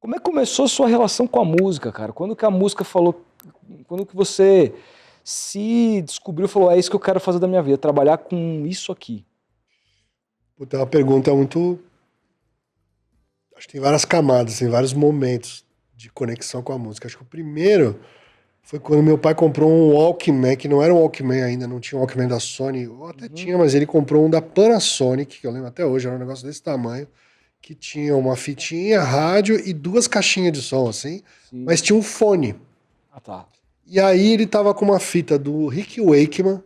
Como é que começou a sua relação com a música, cara? Quando que a música falou, quando que você se descobriu e falou, é isso que eu quero fazer da minha vida, trabalhar com isso aqui? Puta, é uma pergunta muito. Acho que tem várias camadas, tem vários momentos de conexão com a música. Acho que o primeiro foi quando meu pai comprou um Walkman, que não era um Walkman ainda, não tinha um Walkman da Sony, ou até Uhum, tinha, mas ele comprou um da Panasonic, que eu lembro até hoje, era um negócio desse tamanho, que tinha uma fitinha, rádio e duas caixinhas de som, assim, sim. mas tinha um fone. Ah, tá. E aí ele tava com uma fita do Rick Wakeman,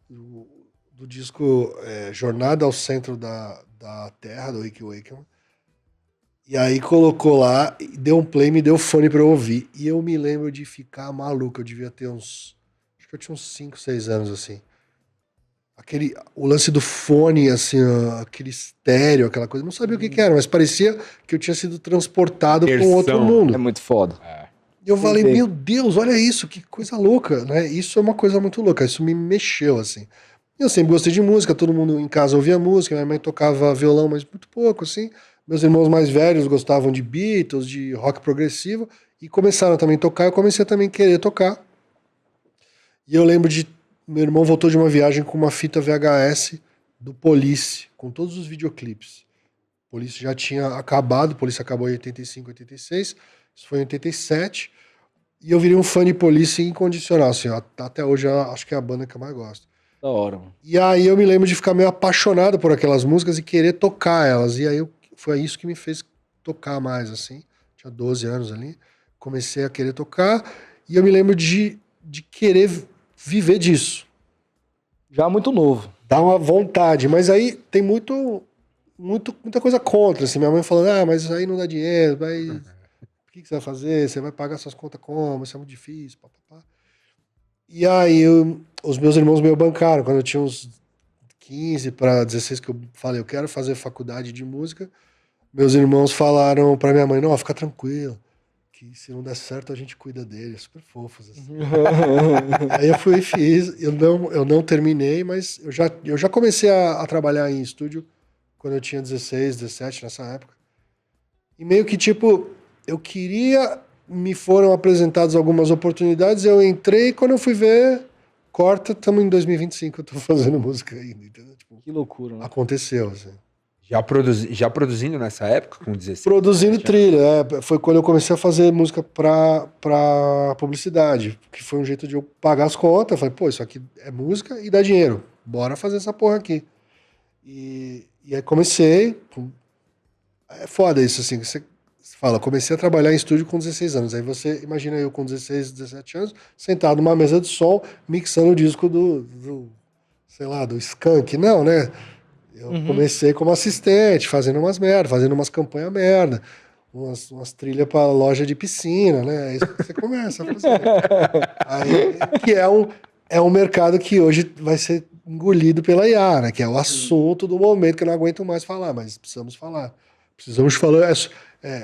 do disco Jornada ao Centro da Terra, do Rick Wakeman. E aí colocou lá, deu um play, me deu fone pra eu ouvir. E eu me lembro de ficar maluco, eu devia ter uns... Acho que eu tinha uns 5, 6 anos, assim. O lance do fone, assim, ó, aquele estéreo, aquela coisa. Não sabia o que Uhum. era, mas parecia que eu tinha sido transportado para um outro Imersão, né? É mundo. muito foda. É. E eu Você falei, vê. meu Deus, olha isso, que coisa louca, né? Isso é uma coisa muito louca, isso me mexeu, assim. Eu sempre gostei de música, todo mundo em casa ouvia música, minha mãe tocava violão, mas muito pouco, assim. Meus irmãos mais velhos gostavam de Beatles, de rock progressivo, e começaram também a tocar, eu comecei a também querer tocar. E eu lembro de, meu irmão voltou de uma viagem com uma fita VHS do Police, com todos os videoclipes. Police já tinha acabado, Police acabou em 85, 86, isso foi em 87, e eu virei um fã de Police incondicional, assim, ó, até hoje eu acho que é a banda que eu mais gosto. Da hora, mano. E aí eu me lembro de ficar meio apaixonado por aquelas músicas e querer tocar elas. E aí foi isso que me fez tocar mais, assim. Tinha 12 anos ali. Comecei a querer tocar e eu me lembro de querer viver disso. Já muito novo. Dá uma vontade. Mas aí tem muita coisa contra. Assim. Minha mãe falando, mas isso aí não dá dinheiro. O que você vai fazer? Você vai pagar suas contas como? Isso é muito difícil. Pá, pá, pá. E aí os meus irmãos me bancaram. Quando eu tinha uns 15 para 16 que eu falei, eu quero fazer faculdade de música, meus irmãos falaram para minha mãe, não, fica tranquilo, que se não der certo a gente cuida dele, super fofos assim. Aí eu fui e fiz, eu não terminei, mas eu já comecei a trabalhar em estúdio quando eu tinha 16, 17, nessa época. E meio que tipo, eu queria, me foram apresentadas algumas oportunidades, eu entrei, quando eu fui ver, corta, estamos em 2025, eu tô fazendo música ainda, entendeu? Tipo, Que loucura, né? aconteceu, assim. Já produzindo nessa época, com 16, Produzindo 17 anos? trilha, foi quando eu comecei a fazer música pra publicidade, que foi um jeito de eu pagar as contas. Eu falei, pô, isso aqui é música e dá dinheiro, bora fazer essa porra aqui. E aí comecei, é foda isso, assim, você fala, comecei a trabalhar em estúdio com 16 anos, aí você imagina eu com 16, 17 anos, sentado numa mesa de som, mixando o disco sei lá, do Skank, não, né? Eu Uhum. comecei como assistente, fazendo umas merda, fazendo umas campanhas merda, umas trilhas para loja de piscina, né? É isso que você começa a fazer. Aí, que é um mercado que hoje vai ser engolido pela IA, né? Que é o Sim. assunto do momento que eu não aguento mais falar, mas precisamos falar. Precisamos falar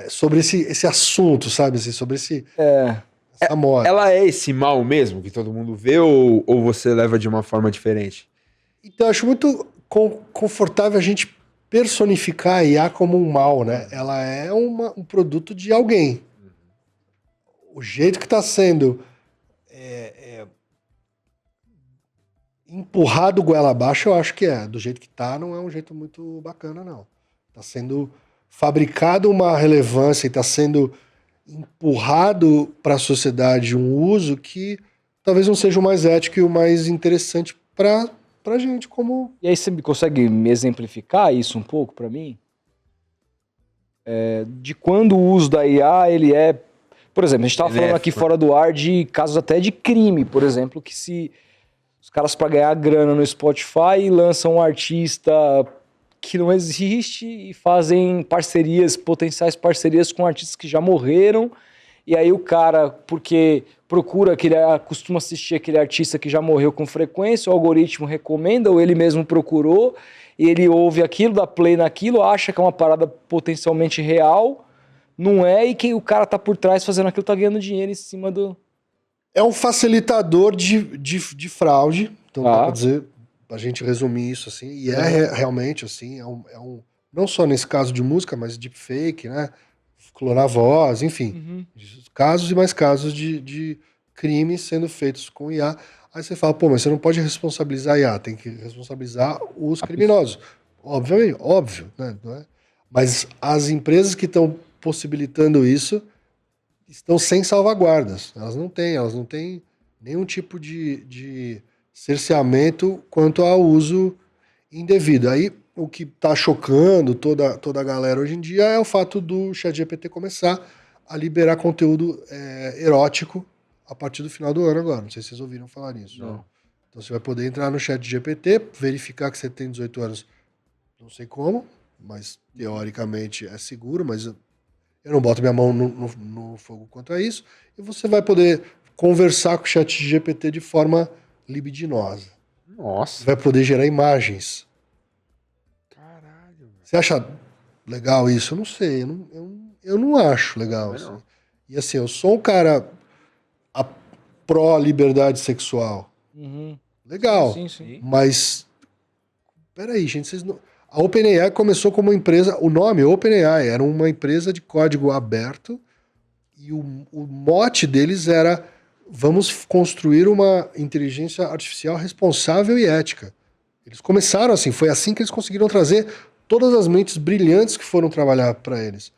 sobre esse assunto, sabe? Assim, sobre É, essa moda. Ela é esse mal mesmo que todo mundo vê ou você leva de uma forma diferente? Então, eu acho muito confortável a gente personificar a IA como um mal, né? Ela é um produto de alguém. O jeito que está sendo empurrado goela abaixo, eu acho que é. Do jeito que está, não é um jeito muito bacana, não. Está sendo fabricado uma relevância e está sendo empurrado para a sociedade um uso que talvez não seja o mais ético e o mais interessante para gente como e aí você consegue me exemplificar isso um pouco pra mim? De quando o uso da IA, ele é... Por exemplo, a gente estava falando aqui Benéfico, né? fora do ar de casos até de crime, por exemplo, que se os caras para ganhar grana no Spotify lançam um artista que não existe e fazem parcerias, potenciais parcerias com artistas que já morreram. E aí o cara, porque procura aquele, costuma assistir aquele artista que já morreu com frequência, o algoritmo recomenda, ou ele mesmo procurou, e ele ouve aquilo, dá play naquilo, acha que é uma parada potencialmente real, não é, e quem o cara tá por trás fazendo aquilo tá ganhando dinheiro em cima do... é um facilitador de fraude, então dá para Tá. dizer, a gente resumir isso assim, e Uhum. realmente assim, não só nesse caso de música, mas de fake, né? clonar voz, enfim. Uhum. Casos e mais casos de crimes sendo feitos com IA. Aí você fala, pô, mas você não pode responsabilizar a IA, tem que responsabilizar os criminosos. Obviamente, óbvio, né? Não é? Mas as empresas que estão possibilitando isso estão sem salvaguardas. Elas não têm nenhum tipo de cerceamento quanto ao uso indevido. Aí o que está chocando toda a galera hoje em dia é o fato do ChatGPT começar a liberar conteúdo erótico a partir do final do ano agora. Não sei se vocês ouviram falar nisso. Não. Então você vai poder entrar no ChatGPT, verificar que você tem 18 anos, não sei como, mas teoricamente é seguro, mas eu não boto minha mão no fogo quanto a isso. E você vai poder conversar com o ChatGPT de forma libidinosa. Nossa. Vai poder gerar imagens. Caralho, velho. Você acha legal isso? Eu não sei. Eu não acho legal. Também não. Assim. E assim, eu sou um cara pró-liberdade sexual. Uhum. Legal. Sim, sim. Mas, peraí, gente, vocês não... A OpenAI começou como uma empresa, o nome OpenAI era uma empresa de código aberto e o mote deles era vamos construir uma inteligência artificial responsável e ética. Eles começaram assim, foi assim que eles conseguiram trazer todas as mentes brilhantes que foram trabalhar para eles.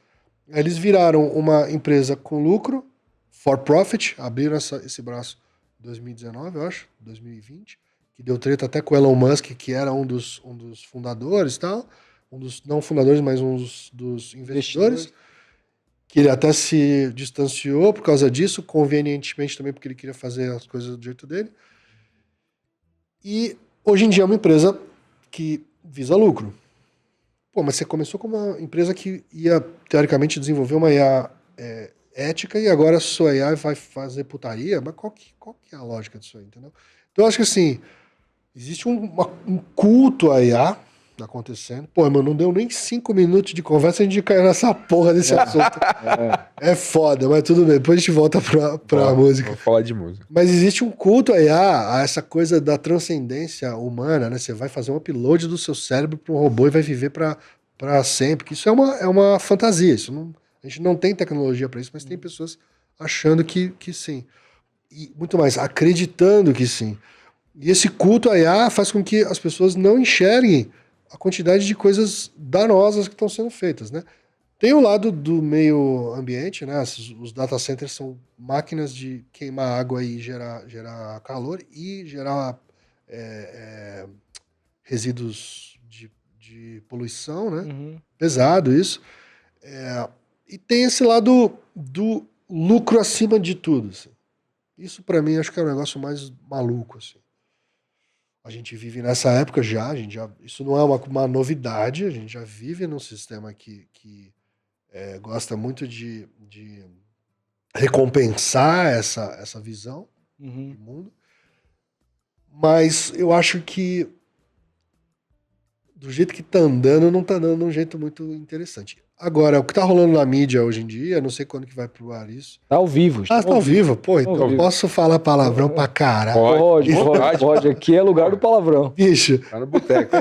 Aí eles viraram uma empresa com lucro, for profit, abriram esse braço em 2019, eu acho, 2020, que deu treta até com o Elon Musk, que era um dos fundadores e tal, um dos, não fundadores, mas um dos investidores, que ele até se distanciou por causa disso, convenientemente também porque ele queria fazer as coisas do jeito dele. E hoje em dia é uma empresa que visa lucro. Pô, mas você começou com uma empresa que ia, teoricamente, desenvolver uma IA ética e agora a sua IA vai fazer putaria? Mas qual que é a lógica disso aí, entendeu? Então eu acho que assim, existe um culto à IA acontecendo. Pô, mas não deu nem 5 minutos de conversa e a gente caiu nessa porra desse assunto. É foda, mas tudo bem. Depois a gente volta pra música. Vou falar de música. Mas existe um culto aí a essa coisa da transcendência humana, né? Você vai fazer um upload do seu cérebro para um robô e vai viver para sempre. Que isso é uma fantasia. A gente não tem tecnologia para isso, mas tem pessoas achando que sim. E muito mais, acreditando que sim. E esse culto à IA faz com que as pessoas não enxerguem a quantidade de coisas danosas que estão sendo feitas, né? Tem o lado do meio ambiente, né? Os data centers são máquinas de queimar água e gerar calor e gerar resíduos de poluição, né? Uhum. Pesado isso. E tem esse lado do lucro acima de tudo. Assim. Isso para mim acho que é o negócio mais maluco. Assim. A gente vive nessa época isso não é uma novidade, a gente já vive num sistema que gosta muito de recompensar essa visão do mundo. Mas eu acho que do jeito que tá andando, não tá andando de um jeito muito interessante. Agora, o que tá rolando na mídia hoje em dia, não sei quando que vai pro ar isso. Tá ao vivo. Ah, tá ao vivo? Pô, então ao vivo. posso falar palavrão pra caralho. Pode. Aqui é lugar do palavrão. Bicho, Tá no boteco.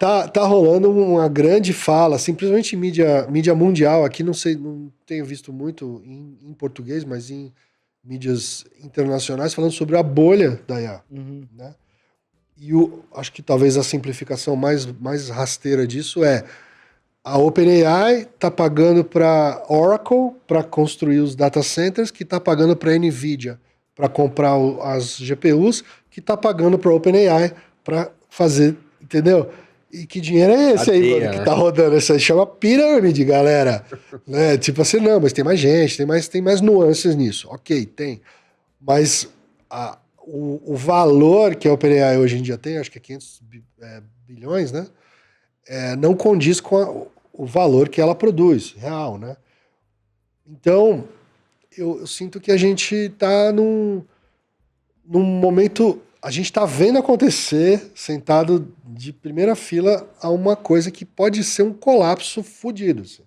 tá rolando uma grande fala, assim, principalmente em mídia mundial, aqui não sei, não tenho visto muito em português, mas em mídias internacionais, falando sobre a bolha da IA, né? E acho que talvez a simplificação mais rasteira disso é a OpenAI tá pagando para Oracle para construir os data centers, que tá pagando para Nvidia para comprar as GPUs, que tá pagando para OpenAI para fazer, entendeu? E que dinheiro é esse aí, mano, que tá rodando? Isso aí chama pirâmide, galera. Né? Tipo assim, não, mas tem mais gente, tem mais nuances nisso. Ok, tem. Mas o valor que a OpenAI hoje em dia tem, acho que é 500 bilhões, né? Não condiz com o valor que ela produz, real, né? Então, eu sinto que a gente está num momento... A gente está vendo acontecer, sentado de primeira fila, a uma coisa que pode ser um colapso fodido assim,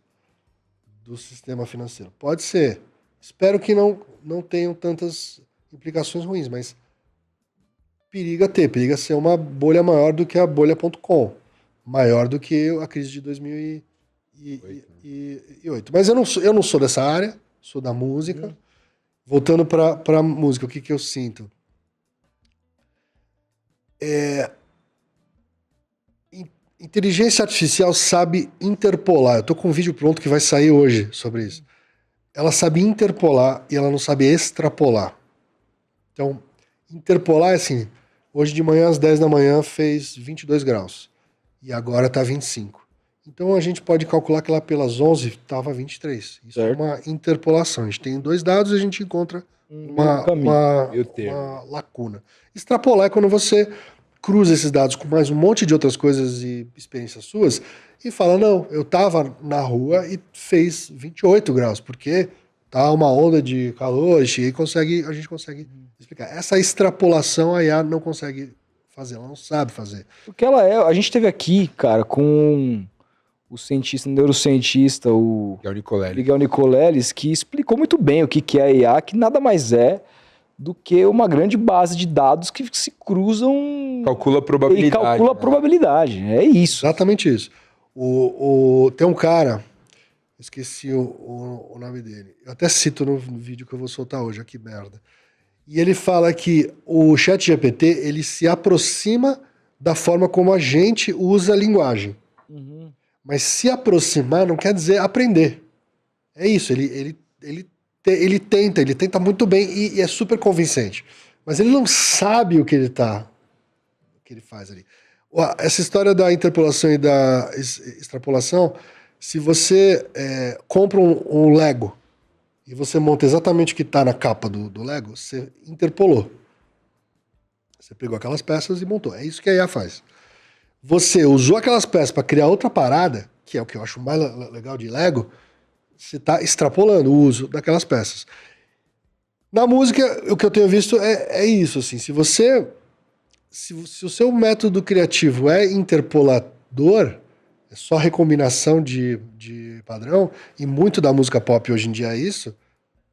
do sistema financeiro. Pode ser. Espero que não tenham tantas implicações ruins, mas periga ser uma bolha maior do que a bolha.com. Maior do que a crise de 2008, e 8. Mas eu não sou dessa área, sou da música. Voltando pra música, o que eu sinto? Inteligência artificial sabe interpolar. Eu tô com um vídeo pronto que vai sair hoje sobre isso. Ela sabe interpolar e ela não sabe extrapolar. Então, interpolar é assim, hoje de manhã às 10 da manhã fez 22 graus e agora tá 25. Então a gente pode calcular que lá pelas 11 estava 23. Isso Certo. é uma interpolação. A gente tem dois dados e a gente encontra uma Meio termo. lacuna. Extrapolar é quando você cruza esses dados com mais um monte de outras coisas e experiências suas e fala, não, eu tava na rua e fez 28 graus, porque tá uma onda de calor, e a gente consegue explicar. Essa extrapolação a IA não consegue fazer, ela não sabe fazer. Porque ela é. A gente teve aqui, cara, com o cientista, neurocientista, o Que é o Nicolelli. Miguel Nicoleles, que explicou muito bem o que é a IA, que nada mais é do que uma grande base de dados que se cruzam Calcula a e probabilidade. calcula a né? probabilidade. É isso. Exatamente isso. Tem um cara, esqueci o nome dele, eu até cito no vídeo que eu vou soltar hoje, que merda. E ele fala que o ChatGPT, ele se aproxima da forma como a gente usa a linguagem. Mas se aproximar não quer dizer aprender. É isso, ele tenta muito bem e é super convincente. Mas ele não sabe o que ele faz ali. Essa história da interpolação e da extrapolação, se você compra um Lego e você monta exatamente o que está na capa do Lego, você interpolou. Você pegou aquelas peças e montou. É isso que a IA faz. Você usou aquelas peças para criar outra parada, que é o que eu acho mais legal de Lego, você está extrapolando o uso daquelas peças. Na música, o que eu tenho visto é isso. Assim, se o seu método criativo é interpolador, é só recombinação de padrão, e muito da música pop hoje em dia é isso,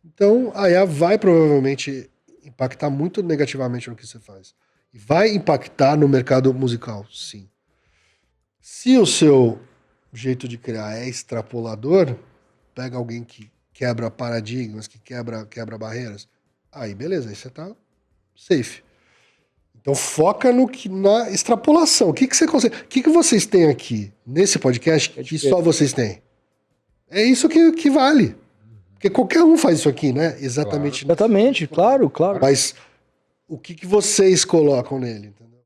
então a IA vai provavelmente impactar muito negativamente no que você faz. E vai impactar no mercado musical, sim. Se o seu jeito de criar é extrapolador, pega alguém que quebra paradigmas, que quebra barreiras, aí beleza, aí você tá safe. Então foca na extrapolação. O que você consegue? O que vocês têm aqui nesse podcast que só vocês têm? É isso que vale. Porque qualquer um faz isso aqui, né? Exatamente. Exatamente, claro. Mas o que vocês colocam nele? Entendeu?